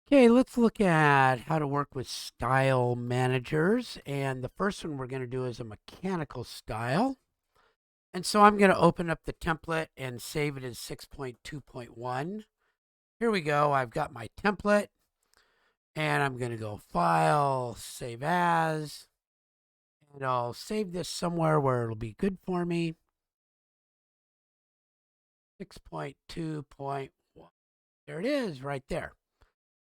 Okay, let's look at how to work with style managers. And the first one we're going to do is a mechanical style. And so I'm going to open up the template and save it as 6.2.1. Here we go. I've got my template and I'm going to go File, Save As. And I'll save this somewhere where it'll be good for me. 6.2.1. There it is right there.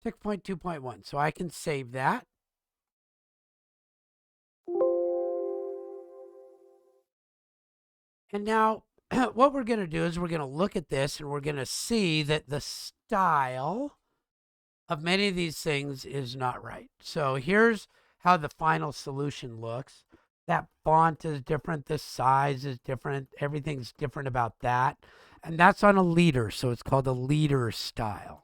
6.2.1. So I can save that. And now what we're going to do is we're going to look at this and we're going to see that the style of many of these things is not right. So here's how the final solution looks. That font is different. The size is different. Everything's different about that. And that's on a leader. So it's called a leader style.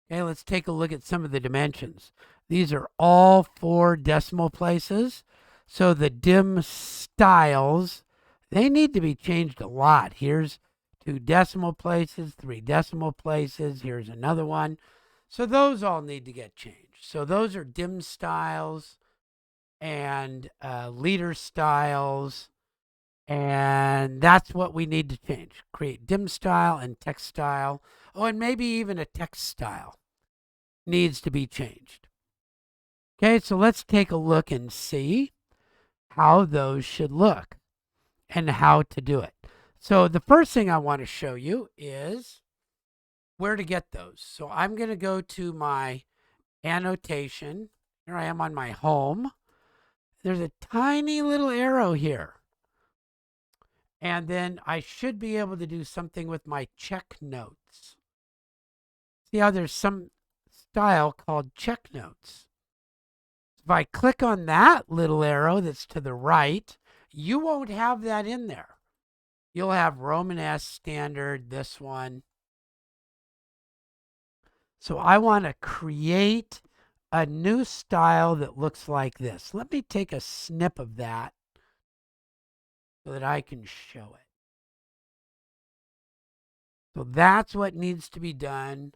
Okay, let's take a look at some of the dimensions. These are all 4 decimal places. So the dim styles, they need to be changed a lot. Here's 2 decimal places, 3 decimal places. Here's another one. So those all need to get changed. So those are dim styles and leader styles. And that's what we need to change. Create dim style and text style. Oh, and maybe even a text style needs to be changed. Okay, so let's take a look and see how those should look and how to do it. So the first thing I want to show you is where to get those. So I'm going to go to my annotation. Here I am on my home. There's a tiny little arrow here. And then I should be able to do something with my check notes. See how there's some style called check notes. If I click on that little arrow that's to the right, you won't have that in there. You'll have Roman S standard, this one. So I want to create a new style that looks like this. Let me take a snip of that so that I can show it. So that's what needs to be done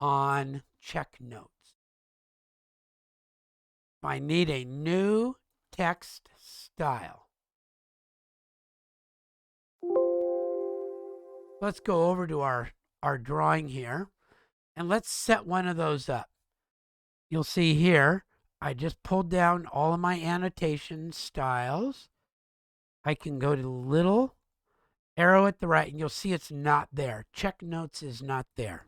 on check notes. I need a new text style. Let's go over to our drawing here and let's set one of those up. You'll see here, I just pulled down all of my annotation styles. I can go to the little arrow at the right and you'll see it's not there. Check notes is not there.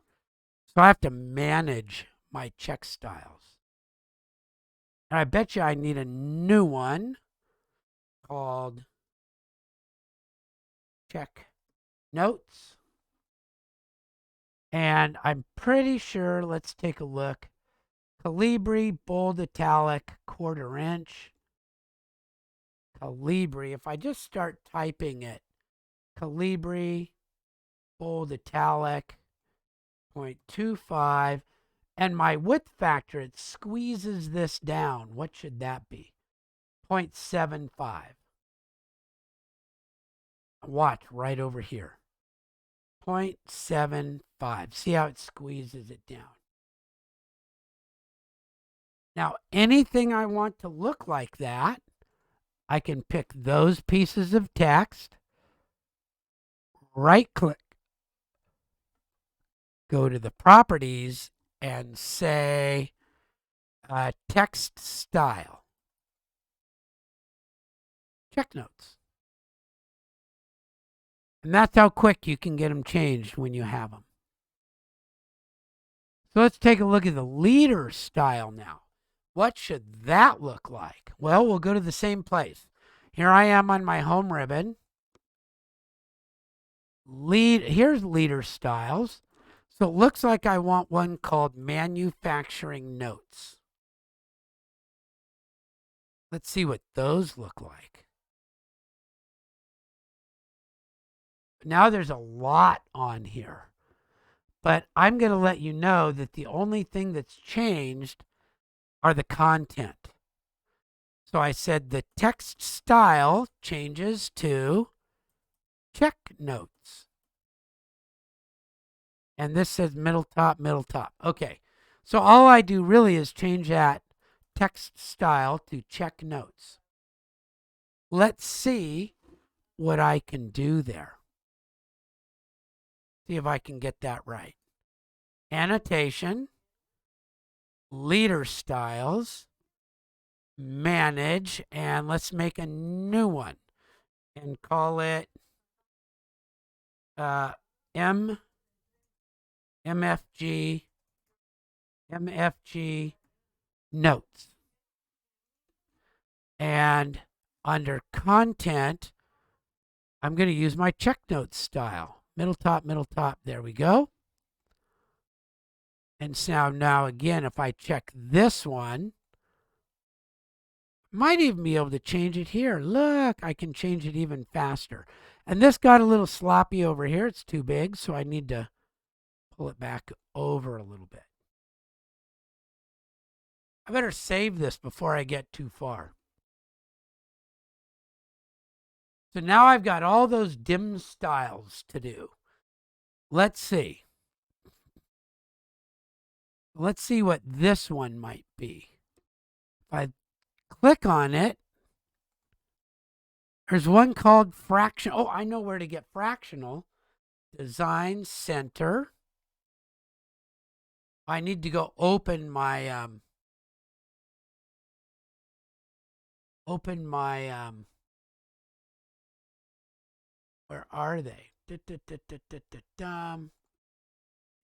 So I have to manage my check styles. And I bet you I need a new one called check notes. And I'm pretty sure, let's take a look. Calibri, bold italic, 1/4 inch. Calibri, if I just start typing it, Calibri, bold italic, 0.25. And my width factor, it squeezes this down. What should that be? 0.75. Watch right over here. 0.75. See how it squeezes it down? Now, anything I want to look like that, I can pick those pieces of text, right click, go to the properties, and say text style. Check notes. And that's how quick you can get them changed when you have them. So let's take a look at the leader style now. What should that look like? Well, we'll go to the same place. Here I am on my home ribbon. Here's leader styles. So it looks like I want one called manufacturing notes. Let's see what those look like. Now there's a lot on here, but I'm going to let you know that the only thing that's changed are the content. So I said the text style changes to check notes. And this says middle top, middle top. Okay. So all I do really is change that text style to check notes. Let's see what I can do there. See if I can get that right. Annotation, leader styles, manage, and let's make a new one and call it MFG notes. And under content, I'm going to use my check notes style. Middle top, middle top. There we go. And so now again, if I check this one, might even be able to change it here. Look, I can change it even faster. And this got a little sloppy over here. It's too big, so I need to pull it back over a little bit. I better save this before I get too far. So now I've got all those dim styles to do. Let's see. Let's see what this one might be. If I click on it, there's one called fractional. Oh, I know where to get fractional. Design center. I need to go open my where are they?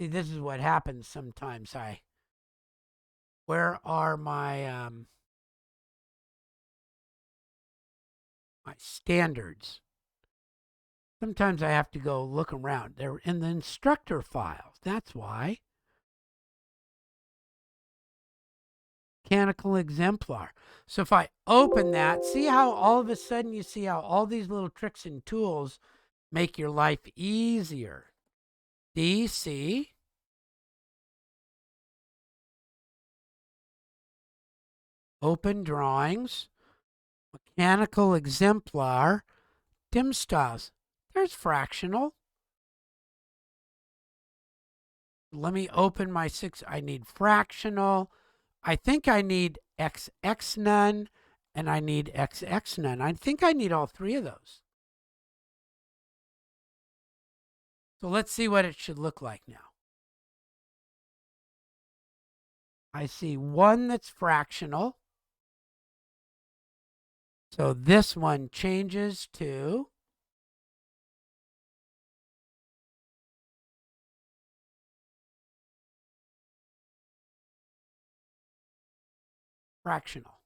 See, this is what happens sometimes. Where are my my standards? Sometimes I have to go look around. They're in the instructor files. That's why. Mechanical exemplar. So if I open that, see how all of a sudden you see how all these little tricks and tools make your life easier. DC. Open drawings. Mechanical exemplar. Dim styles. There's fractional. Let me open my six. I need fractional. I think I need XX none, and I need XX none. I think I need all three of those. So let's see what it should look like now. I see one that's fractional. So this one changes to fractional.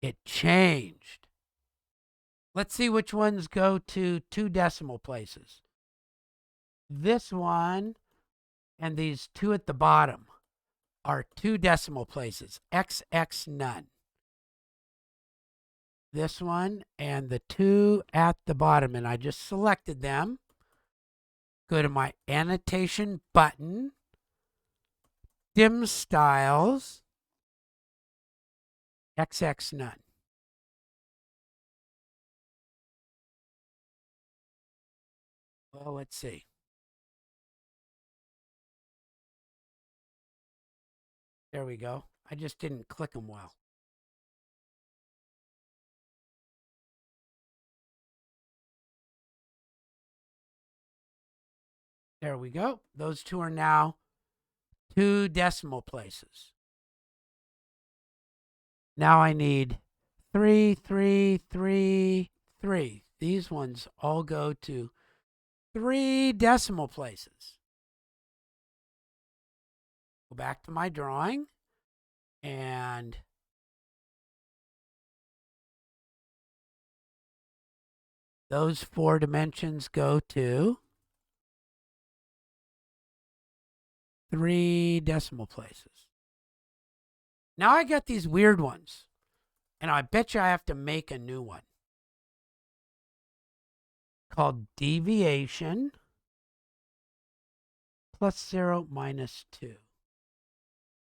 It changed. Let's see which ones go to 2 decimal places. This one and these 2 at the bottom are 2 decimal places. XX none. This one and the 2 at the bottom, and I just selected them. Go to my annotation button, dim styles, XX none. Well, let's see. There we go. I just didn't click them well. There we go. Those 2 are now 2 decimal places. Now I need 3, 3, 3, 3. These ones all go to 3 decimal places. Go back to my drawing and those 4 dimensions go to 3 decimal places. Now I got these weird ones, and I bet you I have to make a new one called deviation +0 -2.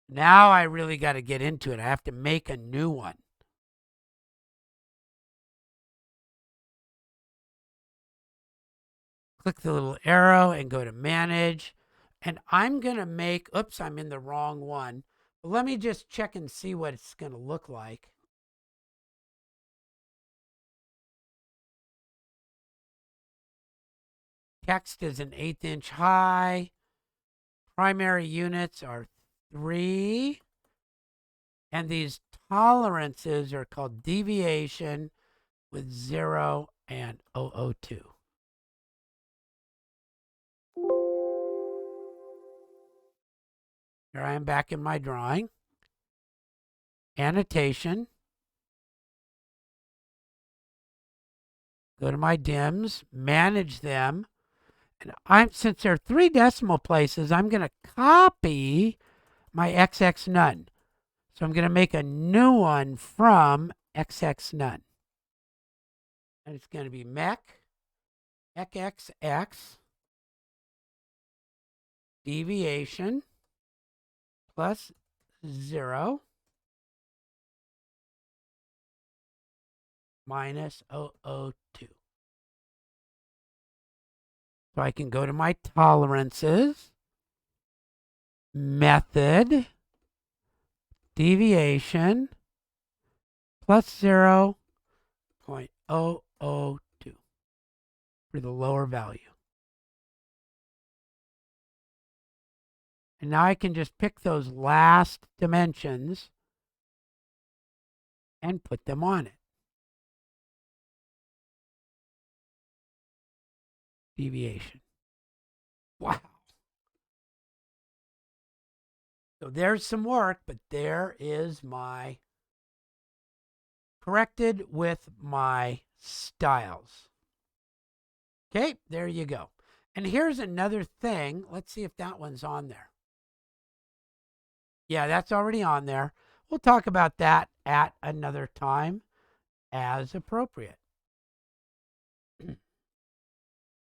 Now I really got to get into it. I have to make a new one. Click the little arrow and go to manage. And I'm going to make, oops, I'm in the wrong one. But let me just check and see what it's going to look like. Text is an 1/8 inch high. Primary units are 3. And these tolerances are called deviation with 0 and 002. Here I am back in my drawing. Annotation. Go to my dims, manage them. And since there are 3 decimal places, I'm going to copy my XX none. So I'm going to make a new one from XX none. And it's going to be mech XXX deviation plus 0 minus 002. So I can go to my tolerances, method, deviation, plus 0.002 for the lower value. And now I can just pick those last dimensions and put them on it. Deviation. Wow. So there's some work, but there is my corrected with my styles. Okay, there you go. And here's another thing. Let's see if that one's on there. Yeah, that's already on there. We'll talk about that at another time as appropriate.